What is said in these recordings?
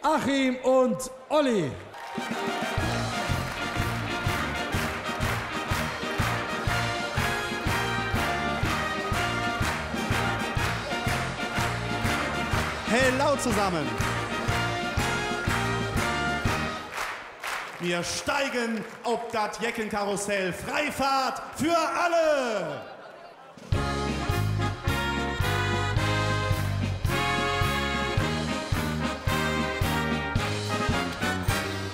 Achim und Olli. Hey, laut zusammen! Wir steigen auf das Jeckenkarussell. Freifahrt für alle!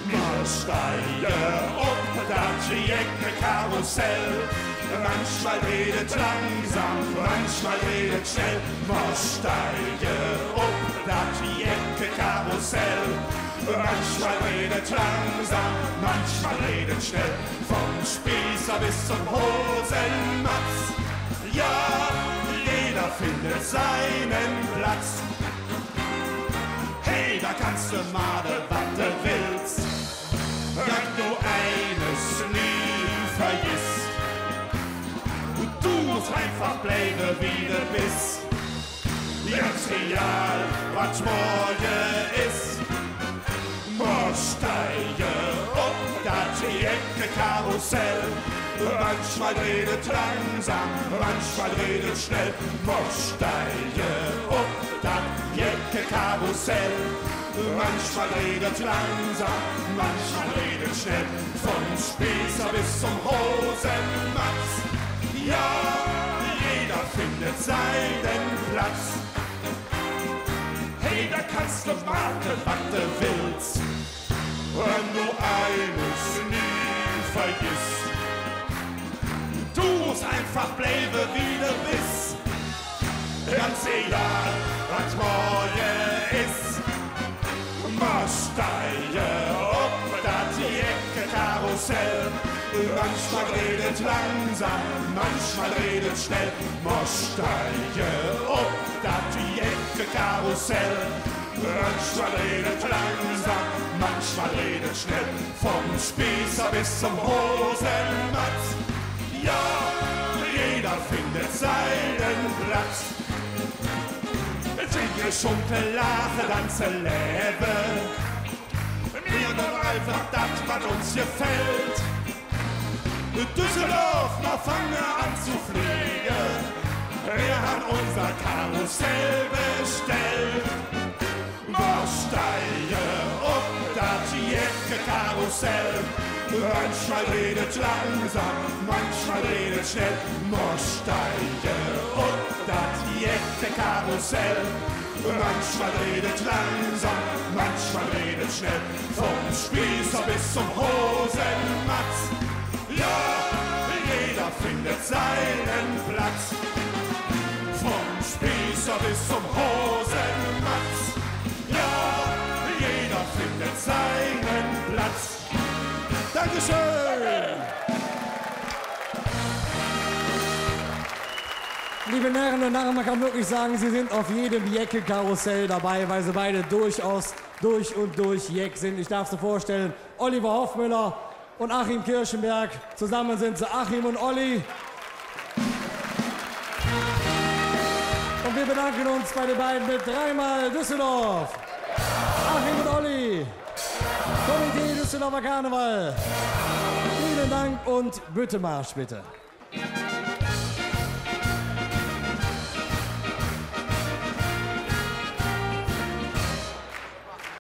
Wir steigen auf das Jeckenkarussell. Manchmal redet langsam, manchmal redet schnell. Wir steigen auf das Jeckenkarussell. Manchmal redet langsam, manchmal redet schnell. Vom Spießer bis zum Hosenmatz. Ja, jeder findet seinen Platz. Hey, da kannst du malen, was du willst. Wenn du eines nie vergisst. Du musst einfach bleiben, wie du bist. Ganz real, was morgen ist. Wir steigen auf das Jeckenkarussell. Manchmal redet langsam, manchmal redet schnell. Wir steigen auf das Jeckenkarussell. Manchmal redet langsam, manchmal redet schnell. Vom Spießer bis zum Hosenmatz. Ja, jeder findet seinen Platz. Hey, da kannst du machen, was du willst. Wenn du eines nie vergisst. Du musst einfach bleiben, wie du bist. Ganz egal, was morgen ist. Wir steigen auf das Jeckenkarussell. Manchmal redet langsam, manchmal redet schnell. Wir steigen auf das Jeckenkarussell. Manchmal redet langsam, manchmal redet schnell. Vom Spießer bis zum Hosenmatz. Ja, jeder findet seinen Platz. Trinke, schunke, lache, tanze, lebe. Wir doch einfach das, was uns gefällt. Düsseldorf, wir fangen an zu fliegen. Wir haben unser Karussell bestellt. Wir steigen auf das Jeckenkarussell. Manchmal redet langsam, manchmal redet schnell. Wir steigen auf das Jeckenkarussell. Manchmal redet langsam, manchmal redet schnell. Vom Spießer bis zum Hosenmatz. Ja, jeder findet seinen Platz. Vom Spießer bis zum Hosenmatz. Ja, jeder findet seinen Platz. Dankeschön! Liebe Herren und Narren, man kann wirklich sagen, Sie sind auf jedem Jeckenkarussell dabei, weil Sie beide durchaus durch und durch Jeck sind. Ich darf Sie vorstellen, Oliver Hoffmüller und Achim Kirchenberg. Zusammen sind sie Achim und Olli. Und wir bedanken uns bei den beiden mit dreimal Düsseldorf. Achim und Olli. Komitee Düsseldorfer Karneval. Vielen Dank und Büttemarsch bitte.